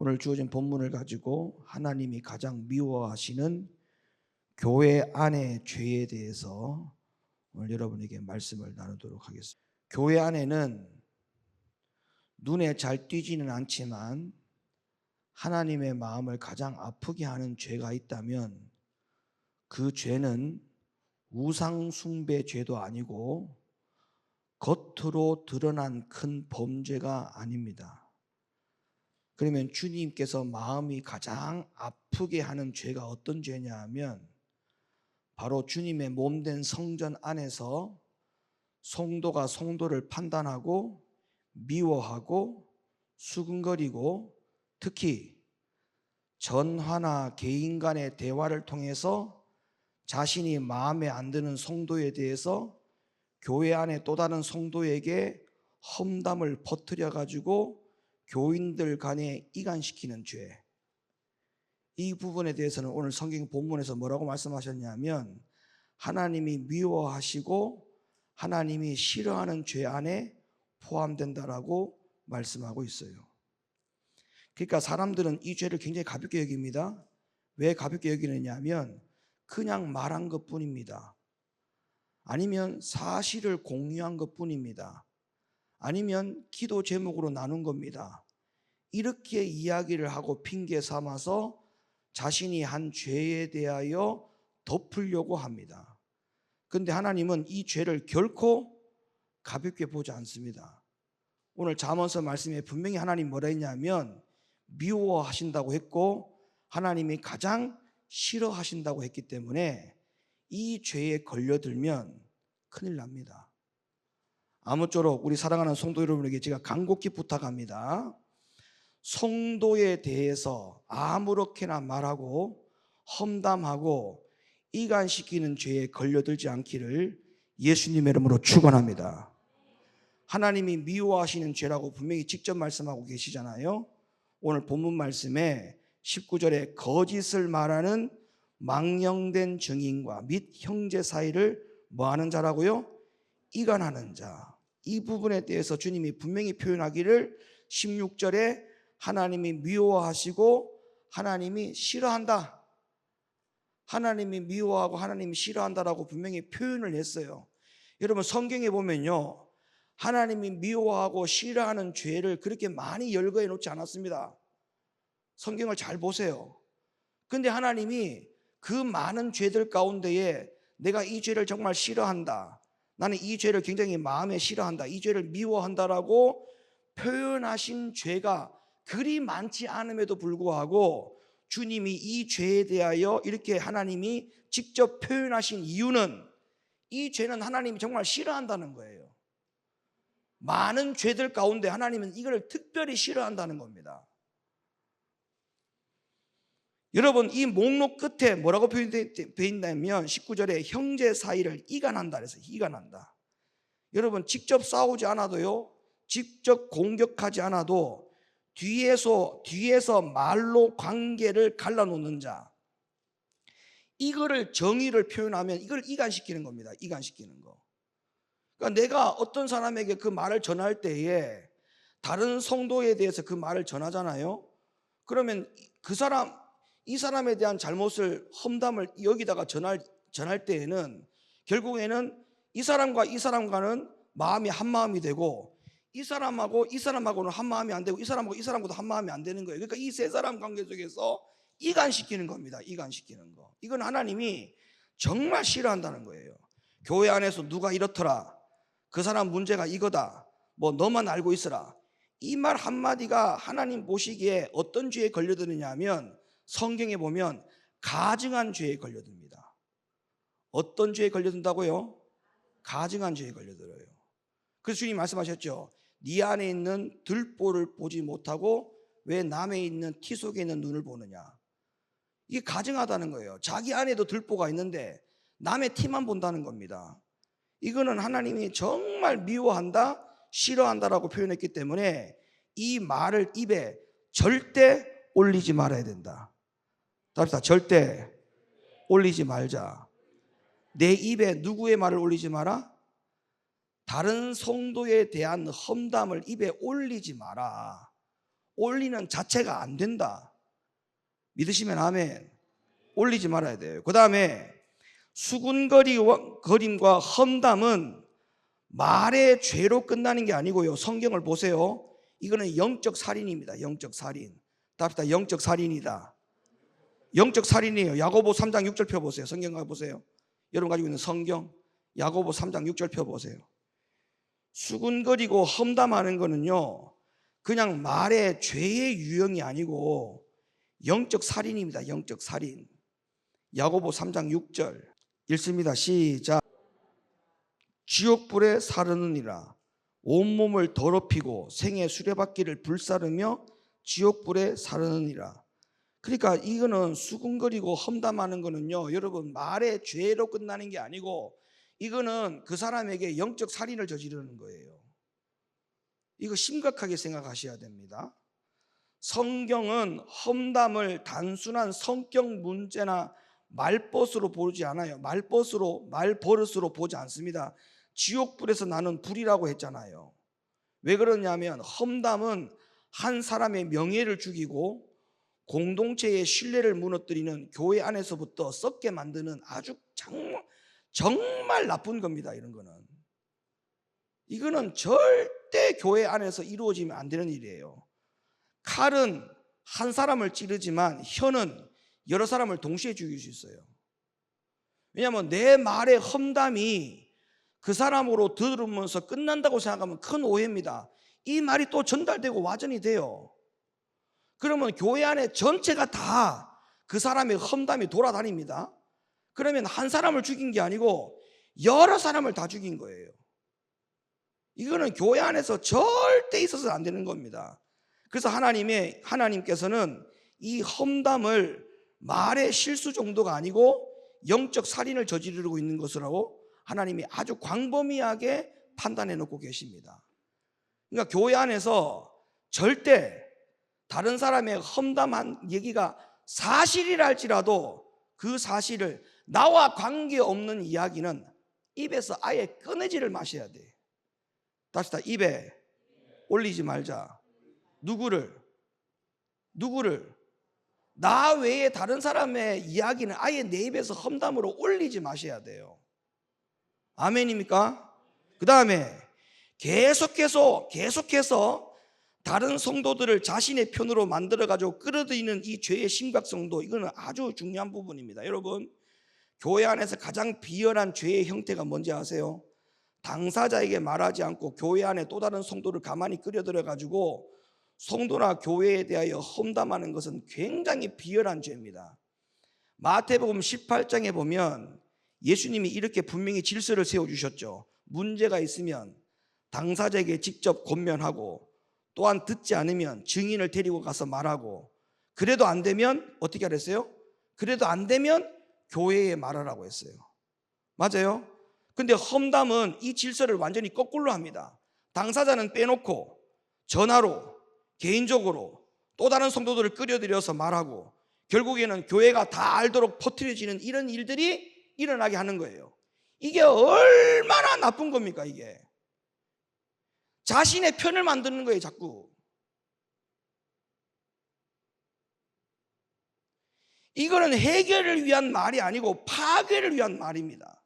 오늘 주어진 본문을 가지고 하나님이 가장 미워하시는 교회 안의 죄에 대해서 오늘 여러분에게 말씀을 나누도록 하겠습니다. 교회 안에는 눈에 잘 띄지는 않지만 하나님의 마음을 가장 아프게 하는 죄가 있다면 그 죄는 우상 숭배 죄도 아니고 겉으로 드러난 큰 범죄가 아닙니다. 그러면 주님께서 마음이 가장 아프게 하는 죄가 어떤 죄냐 하면 바로 주님의 몸된 성전 안에서 성도가 성도를 판단하고 미워하고 수근거리고 특히 전화나 개인 간의 대화를 통해서 자신이 마음에 안 드는 성도에 대해서 교회 안에 또 다른 성도에게 험담을 퍼뜨려 가지고 교인들 간에 이간시키는 죄, 이 부분에 대해서는 오늘 성경 본문에서 뭐라고 말씀하셨냐면 하나님이 미워하시고 하나님이 싫어하는 죄 안에 포함된다라고 말씀하고 있어요. 그러니까 사람들은 이 죄를 굉장히 가볍게 여깁니다. 왜 가볍게 여기느냐 하면 그냥 말한 것뿐입니다. 아니면 사실을 공유한 것뿐입니다. 아니면 기도 제목으로 나눈 겁니다. 이렇게 이야기를 하고 핑계 삼아서 자신이 한 죄에 대하여 덮으려고 합니다. 그런데 하나님은 이 죄를 결코 가볍게 보지 않습니다. 오늘 잠언서 말씀에 분명히 하나님 뭐라 했냐면 미워하신다고 했고 하나님이 가장 싫어하신다고 했기 때문에 이 죄에 걸려들면 큰일 납니다. 아무쪼록 우리 사랑하는 성도 여러분에게 제가 간곡히 부탁합니다. 성도에 대해서 아무렇게나 말하고 험담하고 이간시키는 죄에 걸려들지 않기를 예수님의 이름으로 축원합니다. 하나님이 미워하시는 죄라고 분명히 직접 말씀하고 계시잖아요. 오늘 본문 말씀에 19절에 거짓을 말하는 망령된 증인과 및 형제 사이를 뭐하는 자라고요? 이간하는 자. 이 부분에 대해서 주님이 분명히 표현하기를 16절에 하나님이 미워하시고 하나님이 싫어한다, 하나님이 미워하고 하나님이 싫어한다라고 분명히 표현을 했어요. 여러분 성경에 보면요 하나님이 미워하고 싫어하는 죄를 그렇게 많이 열거해 놓지 않았습니다. 성경을 잘 보세요. 근데 하나님이 그 많은 죄들 가운데에 내가 이 죄를 정말 싫어한다, 나는 이 죄를 굉장히 마음에 싫어한다, 이 죄를 미워한다라고 표현하신 죄가 그리 많지 않음에도 불구하고 주님이 이 죄에 대하여 이렇게 하나님이 직접 표현하신 이유는 이 죄는 하나님이 정말 싫어한다는 거예요. 많은 죄들 가운데 하나님은 이걸 특별히 싫어한다는 겁니다. 여러분 이 목록 끝에 뭐라고 표현되어 있냐면 19절에 형제 사이를 이간한다 그래서 이간한다. 여러분 직접 싸우지 않아도요, 직접 공격하지 않아도 뒤에서 말로 관계를 갈라놓는 자, 이거를 정의를 표현하면 이걸 이간시키는 겁니다. 이간시키는 거. 그러니까 내가 어떤 사람에게 그 말을 전할 때에 다른 성도에 대해서 그 말을 전하잖아요. 그러면 이 사람에 대한 잘못을 험담을 여기다가 전할 때에는 결국에는 이 사람과는 마음이 한 마음이 되고 이 사람하고는 한 마음이 안 되고 이 사람과도 한 마음이 안 되는 거예요. 그러니까 이 세 사람 관계 속에서 이간시키는 겁니다. 이간시키는 거. 이건 하나님이 정말 싫어한다는 거예요. 교회 안에서 누가 이렇더라, 그 사람 문제가 이거다, 뭐 너만 알고 있어라, 이 말 한마디가 하나님 보시기에 어떤 죄에 걸려드느냐 하면 성경에 보면 가증한 죄에 걸려듭니다. 어떤 죄에 걸려든다고요? 가증한 죄에 걸려들어요. 그래서 주님 말씀하셨죠. 네 안에 있는 들보를 보지 못하고 왜 남에 있는 티 속에 있는 눈을 보느냐. 이게 가증하다는 거예요. 자기 안에도 들보가 있는데 남의 티만 본다는 겁니다. 이거는 하나님이 정말 미워한다, 싫어한다라고 표현했기 때문에 이 말을 입에 절대 올리지 말아야 된다. 답시다. 절대 올리지 말자. 내 입에 누구의 말을 올리지 마라? 다른 성도에 대한 험담을 입에 올리지 마라. 올리는 자체가 안 된다. 믿으시면 아멘. 올리지 말아야 돼요. 그 다음에 수군거림과 험담은 말의 죄로 끝나는 게 아니고요. 성경을 보세요. 이거는 영적 살인입니다. 영적 살인. 답시다. 영적 살인이다. 영적 살인이에요. 야고보 3장 6절 펴보세요. 성경 가보세요. 여러분 가지고 있는 성경 야고보 3장 6절 펴보세요. 수군거리고 험담하는 거는요, 그냥 말의 죄의 유형이 아니고 영적 살인입니다. 영적 살인. 야고보 3장 6절 읽습니다. 시작. 지옥불에 사르느니라. 온몸을 더럽히고 생의 수레바퀴를 불사르며 지옥불에 사르느니라. 그러니까 이거는 수군거리고 험담하는 거는요, 여러분 말의 죄로 끝나는 게 아니고 이거는 그 사람에게 영적 살인을 저지르는 거예요. 이거 심각하게 생각하셔야 됩니다. 성경은 험담을 단순한 성격 문제나 말벗으로 보지 않아요. 말버릇으로 보지 않습니다. 지옥불에서 나는 불이라고 했잖아요. 왜 그러냐면 험담은 한 사람의 명예를 죽이고 공동체의 신뢰를 무너뜨리는 교회 안에서부터 썩게 만드는 아주 정말 나쁜 겁니다. 이거는 절대 교회 안에서 이루어지면 안 되는 일이에요. 칼은 한 사람을 찌르지만 혀는 여러 사람을 동시에 죽일 수 있어요. 왜냐하면 내 말의 험담이 그 사람으로 들으면서 끝난다고 생각하면 큰 오해입니다. 이 말이 또 전달되고 와전이 돼요. 그러면 교회 안에 전체가 다 그 사람의 험담이 돌아다닙니다. 그러면 한 사람을 죽인 게 아니고 여러 사람을 다 죽인 거예요. 이거는 교회 안에서 절대 있어서는 안 되는 겁니다. 그래서 하나님께서는 이 험담을 말의 실수 정도가 아니고 영적 살인을 저지르고 있는 것이라고 하나님이 아주 광범위하게 판단해 놓고 계십니다. 그러니까 교회 안에서 절대 다른 사람의 험담한 얘기가 사실이라 할지라도 그 사실을 나와 관계없는 이야기는 입에서 아예 꺼내지를 마셔야 돼. 다시 다 입에 올리지 말자. 누구를? 나 외에 다른 사람의 이야기는 아예 내 입에서 험담으로 올리지 마셔야 돼요. 아멘입니까? 그 다음에 계속해서 다른 성도들을 자신의 편으로 만들어가지고 끌어들이는 이 죄의 심각성도 이거는 아주 중요한 부분입니다. 여러분, 교회 안에서 가장 비열한 죄의 형태가 뭔지 아세요? 당사자에게 말하지 않고 교회 안에 또 다른 성도를 가만히 끌어들여가지고 성도나 교회에 대하여 험담하는 것은 굉장히 비열한 죄입니다. 마태복음 18장에 보면 예수님이 이렇게 분명히 질서를 세워주셨죠. 문제가 있으면 당사자에게 직접 권면하고 또한 듣지 않으면 증인을 데리고 가서 말하고 그래도 안 되면 어떻게 하랬어요? 그래도 안 되면 교회에 말하라고 했어요. 맞아요? 근데 험담은 이 질서를 완전히 거꾸로 합니다. 당사자는 빼놓고 전화로 개인적으로 또 다른 성도들을 끌어들여서 말하고 결국에는 교회가 다 알도록 퍼뜨려지는 이런 일들이 일어나게 하는 거예요. 이게 얼마나 나쁜 겁니까? 이게 자신의 편을 만드는 거예요. 자꾸 이거는 해결을 위한 말이 아니고 파괴를 위한 말입니다.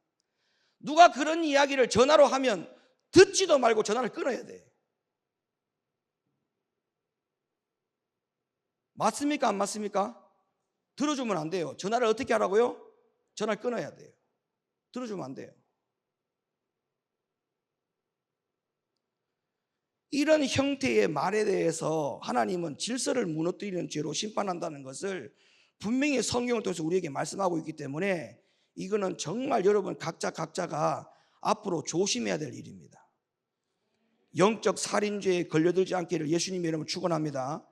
누가 그런 이야기를 전화로 하면 듣지도 말고 전화를 끊어야 돼. 맞습니까? 안 맞습니까? 들어주면 안 돼요. 전화를 어떻게 하라고요? 전화를 끊어야 돼요. 들어주면 안 돼요. 이런 형태의 말에 대해서 하나님은 질서를 무너뜨리는 죄로 심판한다는 것을 분명히 성경을 통해서 우리에게 말씀하고 있기 때문에 이거는 정말 여러분 각자가 앞으로 조심해야 될 일입니다. 영적 살인죄에 걸려들지 않기를 예수님의 이름으로 축원합니다.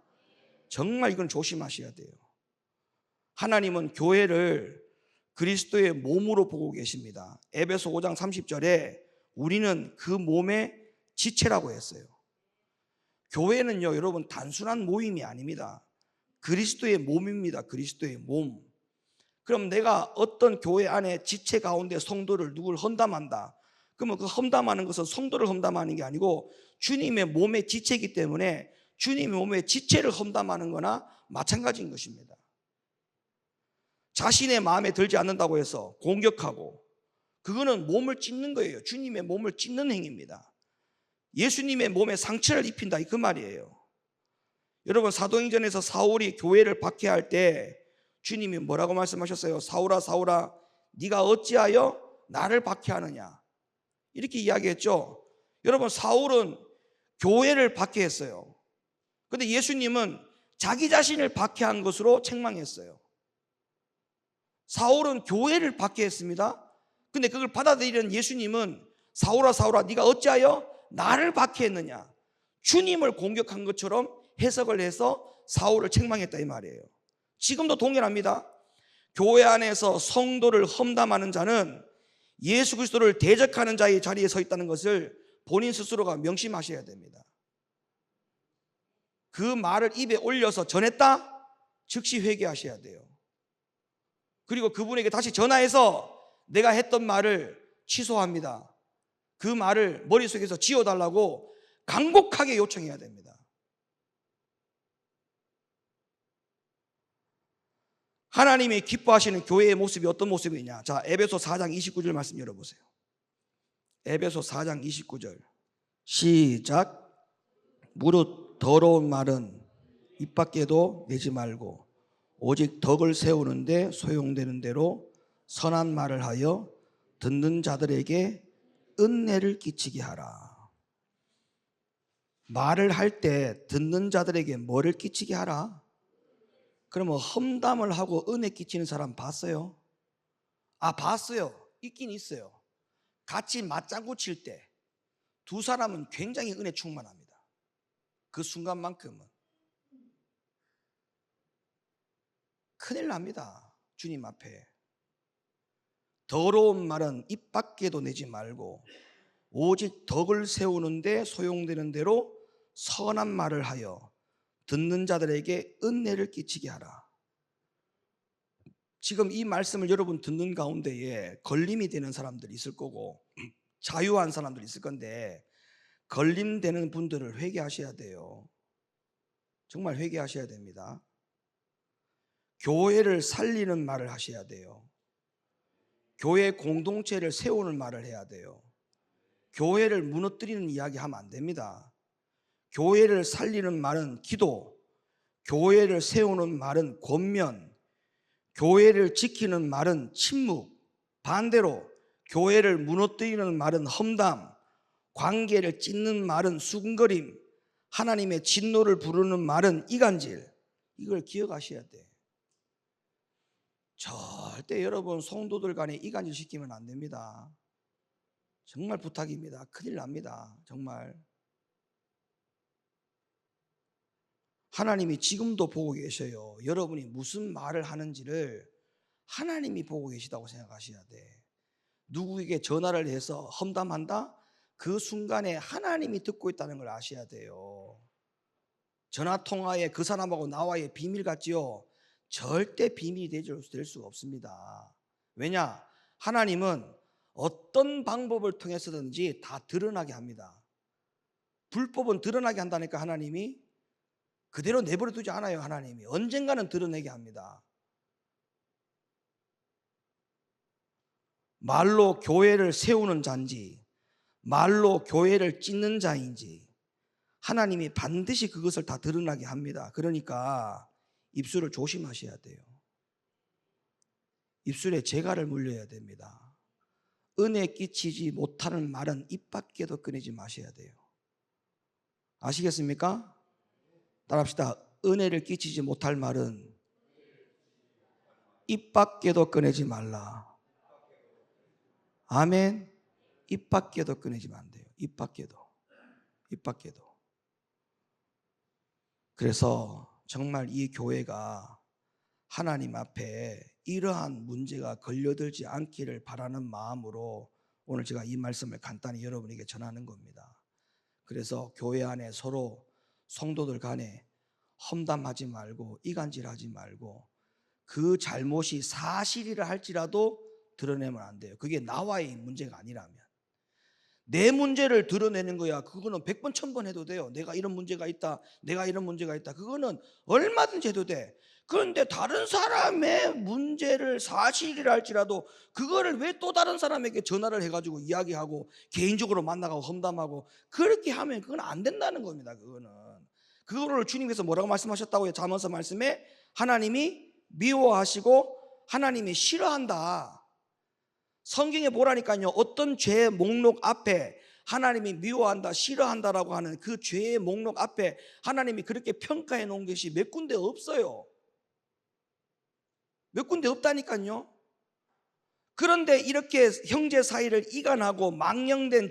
정말 이건 조심하셔야 돼요. 하나님은 교회를 그리스도의 몸으로 보고 계십니다. 에베소 5장 30절에 우리는 그 몸의 지체라고 했어요. 교회는요, 여러분 단순한 모임이 아닙니다. 그리스도의 몸입니다. 그리스도의 몸. 그럼 내가 어떤 교회 안에 지체 가운데 성도를 누굴 험담한다. 그러면 그 험담하는 것은 성도를 험담하는 게 아니고 주님의 몸의 지체이기 때문에 주님의 몸의 지체를 험담하는 거나 마찬가지인 것입니다. 자신의 마음에 들지 않는다고 해서 공격하고, 그거는 몸을 찢는 거예요. 주님의 몸을 찢는 행위입니다. 예수님의 몸에 상처를 입힌다, 그 말이에요. 여러분, 사도행전에서 사울이 교회를 박해할 때 주님이 뭐라고 말씀하셨어요? 사울아 사울아 네가 어찌하여 나를 박해하느냐, 이렇게 이야기했죠. 여러분, 사울은 교회를 박해했어요. 그런데 예수님은 자기 자신을 박해한 것으로 책망했어요. 사울은 교회를 박해했습니다. 근데 그걸 받아들이는 예수님은 사울아 사울아 네가 어찌하여 나를 박해했느냐, 주님을 공격한 것처럼 해석을 해서 사울을 책망했다, 이 말이에요. 지금도 동일합니다. 교회 안에서 성도를 험담하는 자는 예수 그리스도를 대적하는 자의 자리에 서 있다는 것을 본인 스스로가 명심하셔야 됩니다. 그 말을 입에 올려서 전했다? 즉시 회개하셔야 돼요. 그리고 그분에게 다시 전화해서 내가 했던 말을 취소합니다, 그 말을 머릿속에서 지워달라고 간곡하게 요청해야 됩니다. 하나님이 기뻐하시는 교회의 모습이 어떤 모습이냐? 자, 에베소 4장 29절 말씀 열어보세요. 에베소 4장 29절 시작. 무릇 더러운 말은 입 밖에도 내지 말고 오직 덕을 세우는데 소용되는 대로 선한 말을 하여 듣는 자들에게 은혜를 끼치게 하라. 말을 할 때 듣는 자들에게 뭐를 끼치게 하라? 그러면 험담을 하고 은혜 끼치는 사람 봤어요? 봤어요. 있긴 있어요. 같이 맞장구 칠 때 두 사람은 굉장히 은혜 충만합니다. 그 순간만큼은 큰일 납니다, 주님 앞에. 더러운 말은 입 밖에도 내지 말고 오직 덕을 세우는데 소용되는 대로 선한 말을 하여 듣는 자들에게 은혜를 끼치게 하라. 지금 이 말씀을 여러분 듣는 가운데에 걸림이 되는 사람들이 있을 거고 자유한 사람들이 있을 건데, 걸림되는 분들을 회개하셔야 돼요. 정말 회개하셔야 됩니다. 교회를 살리는 말을 하셔야 돼요. 교회 공동체를 세우는 말을 해야 돼요. 교회를 무너뜨리는 이야기 하면 안 됩니다. 교회를 살리는 말은 기도, 교회를 세우는 말은 권면, 교회를 지키는 말은 침묵, 반대로 교회를 무너뜨리는 말은 험담, 관계를 찢는 말은 수군거림, 하나님의 진노를 부르는 말은 이간질. 이걸 기억하셔야 돼. 절대 여러분 성도들 간에 이간질 시키면 안 됩니다. 정말 부탁입니다. 큰일 납니다, 정말. 하나님이 지금도 보고 계셔요. 여러분이 무슨 말을 하는지를 하나님이 보고 계시다고 생각하셔야 돼. 누구에게 전화를 해서 험담한다? 그 순간에 하나님이 듣고 있다는 걸 아셔야 돼요. 전화통화에 그 사람하고 나와의 비밀 같지요? 절대 비밀이 될 수가 없습니다. 왜냐? 하나님은 어떤 방법을 통해서든지 다 드러나게 합니다. 불법은 드러나게 한다니까 하나님이 그대로 내버려 두지 않아요. 하나님이 언젠가는 드러내게 합니다. 말로 교회를 세우는 자인지 말로 교회를 찢는 자인지 하나님이 반드시 그것을 다 드러나게 합니다. 그러니까 입술을 조심하셔야 돼요. 입술에 재갈을 물려야 됩니다. 은혜 끼치지 못하는 말은 입 밖에도 꺼내지 마셔야 돼요. 아시겠습니까? 따라합시다. 은혜를 끼치지 못할 말은 입 밖에도 꺼내지 말라. 아멘. 입 밖에도 꺼내지면 안 돼요. 입 밖에도. 입 밖에도. 그래서 정말 이 교회가 하나님 앞에 이러한 문제가 걸려들지 않기를 바라는 마음으로 오늘 제가 이 말씀을 간단히 여러분에게 전하는 겁니다. 그래서 교회 안에 서로 성도들 간에 험담하지 말고 이간질하지 말고 그 잘못이 사실이라 할지라도 드러내면 안 돼요. 그게 나와의 문제가 아니라면. 내 문제를 드러내는 거야. 그거는 100번 1000번 해도 돼요. 내가 이런 문제가 있다. 내가 이런 문제가 있다. 그거는 얼마든지 해도 돼. 그런데 다른 사람의 문제를 사실이라 할지라도 그거를 왜 또 다른 사람에게 전화를 해가지고 이야기하고 개인적으로 만나고 험담하고 그렇게 하면 그건 안 된다는 겁니다. 그거를 주님께서 뭐라고 말씀하셨다고요? 잠언서 말씀에 하나님이 미워하시고 하나님이 싫어한다. 성경에 보라니까요. 어떤 죄의 목록 앞에 하나님이 미워한다, 싫어한다라고 하는 그 죄의 목록 앞에 하나님이 그렇게 평가해 놓은 것이 몇 군데 없어요. 몇 군데 없다니까요. 그런데 이렇게 형제 사이를 이간하고 망령된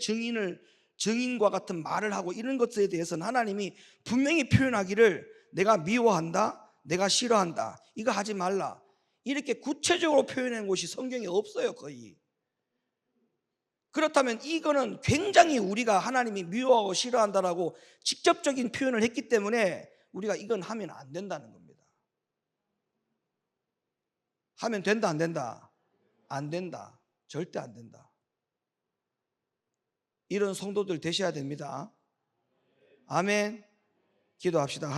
증인과 같은 말을 하고 이런 것에 대해서는 하나님이 분명히 표현하기를 내가 미워한다, 내가 싫어한다, 이거 하지 말라, 이렇게 구체적으로 표현한 곳이 성경에 없어요. 거의. 그렇다면 이거는 굉장히 우리가 하나님이 미워하고 싫어한다라고 직접적인 표현을 했기 때문에 우리가 이건 하면 안 된다는 겁니다. 하면 된다 안 된다? 안 된다. 절대 안 된다. 이런 성도들 되셔야 됩니다. 아멘. 기도합시다.